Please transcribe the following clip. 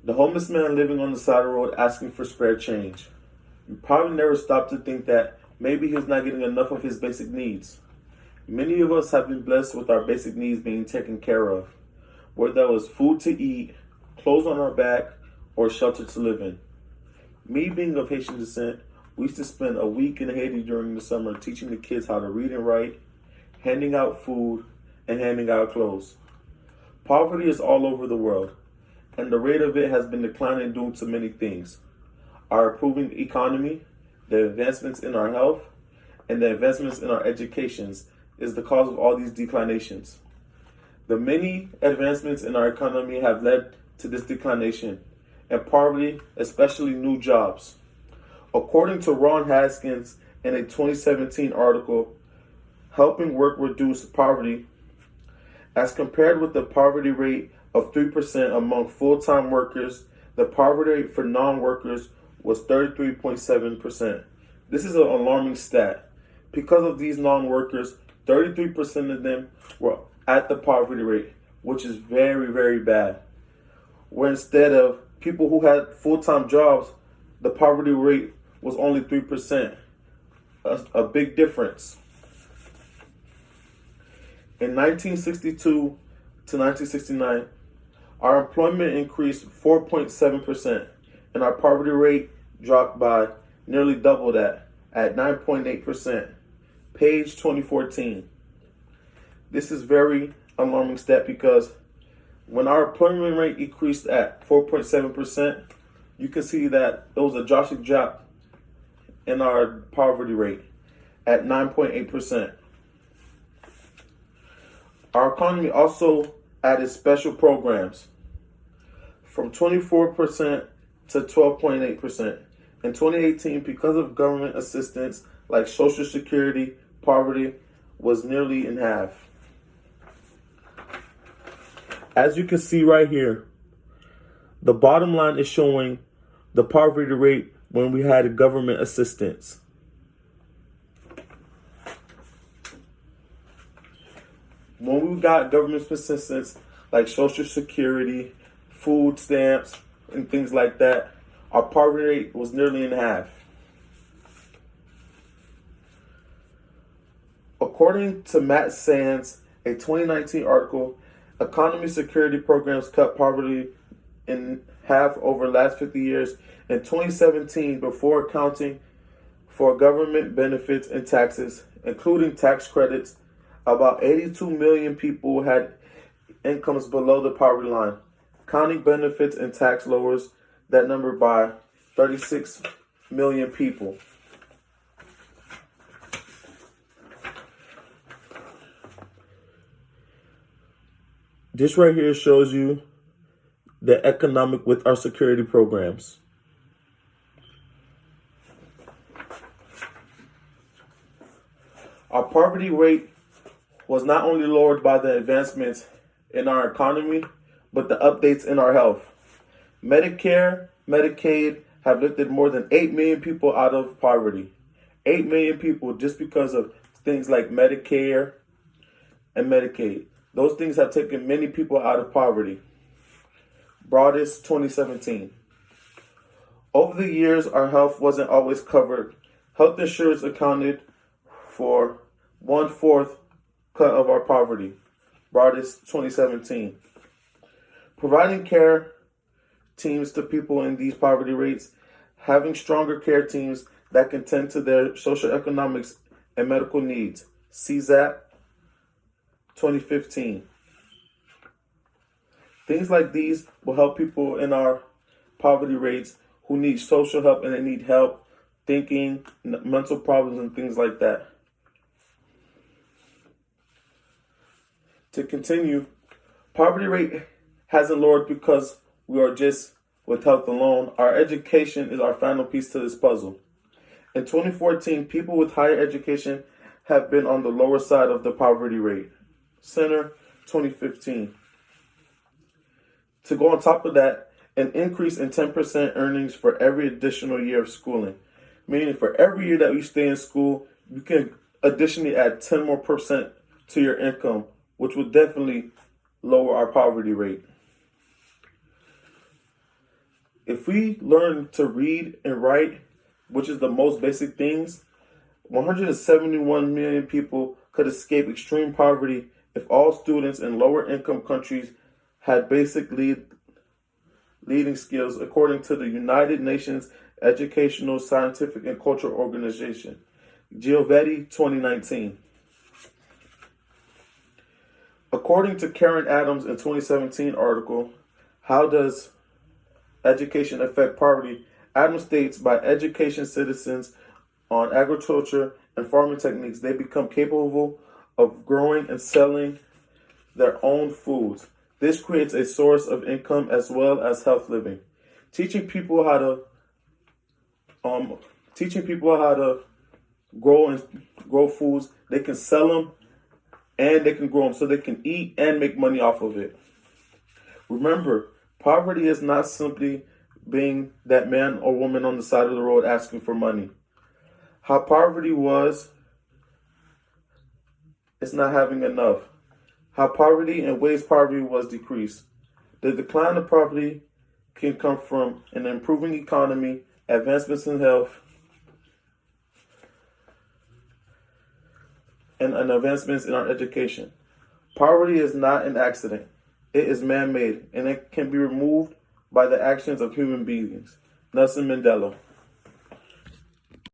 The homeless man living on the side of the road asking for spare change. You probably never stopped to think that maybe he was not getting enough of his basic needs. Many of us have been blessed with our basic needs being taken care of, whether that was food to eat, clothes on our back, or shelter to live in. Me being of Haitian descent, we used to spend a week in Haiti during the summer teaching the kids how to read and write, handing out food, and handing out clothes. Poverty is all over the world, and the rate of it has been declining due to many things. Our improving economy, the advancements in our health, and the advancements in our educations is the cause of all these declinations. The many advancements in our economy have led to this declination, and poverty, especially new jobs. According to Ron Haskins in a 2017 article, Helping Work Reduce Poverty, as compared with the poverty rate of 3% among full-time workers, the poverty rate for non-workers was 33.7%. This is an alarming stat. Because of these non-workers, 33% of them were at the poverty rate, which is very, very bad. Where instead of people who had full-time jobs, the poverty rate was only 3%. A big difference. In 1962 to 1969, our employment increased 4.7%, and our poverty rate dropped by nearly double that at 9.8%. Page 2014. This is very alarming stat because when our employment rate increased at 4.7%, you can see that there was a drastic drop in our poverty rate at 9.8%. Our economy also added special programs from 24% to 12.8%. In 2018, because of government assistance like Social Security, poverty was nearly in half. As you can see right here, the bottom line is showing the poverty rate when we had government assistance. When we got government assistance like Social Security, food stamps, and things like that, our poverty rate was nearly in half. According to Matt Sands, a 2019 article, economy security programs cut poverty in half over the last 50 years. In 2017, before accounting for government benefits and taxes, including tax credits, about 82 million people had incomes below the poverty line. Counting benefits and tax lowers that number by 36 million people. This right here shows you the economic with our security programs. Our poverty rate was not only lowered by the advancements in our economy, but the updates in our health. Medicare, Medicaid have lifted more than 8 million people out of poverty. 8 million people just because of things like Medicare and Medicaid. Those things have taken many people out of poverty. Broadus 2017. Over the years, our health wasn't always covered. Health insurance accounted for 1/4 cut of our poverty. Broadus 2017. Providing care teams to people in these poverty rates, having stronger care teams that can tend to their social economics and medical needs. CZAP 2015. Things like these will help people in our poverty rates who need social help and they need help thinking, mental problems, and things like that. To continue, poverty rate hasn't lowered because we are just with health alone. Our education is our final piece to this puzzle. In 2014, people with higher education have been on the lower side of the poverty rate. Center 2015. To go on top of that, an increase in 10% earnings for every additional year of schooling. Meaning for every year that you stay in school, you can additionally add 10 more percent to your income, which will definitely lower our poverty rate. If we learn to read and write, which is the most basic things, 171 million people could escape extreme poverty if all students in lower income countries had basic leading skills, according to the United Nations Educational, Scientific, and Cultural Organization, Giovanni 2019. According to Karen Adams in 2017 article, How Does Education Affect Poverty? Adams states, by education citizens on agriculture and farming techniques, they become capable of growing and selling their own foods. This creates a source of income as well as health living. Teaching people how to grow foods, they can sell them and they can grow them so they can eat and make money off of it. Remember, poverty is not simply being that man or woman on the side of the road asking for money. How poverty was, it's not having enough. How poverty and ways poverty was decreased. The decline of poverty can come from an improving economy, advancements in health, and advancements in our education. Poverty is not an accident. It is man-made, and it can be removed by the actions of human beings. Nelson Mandela.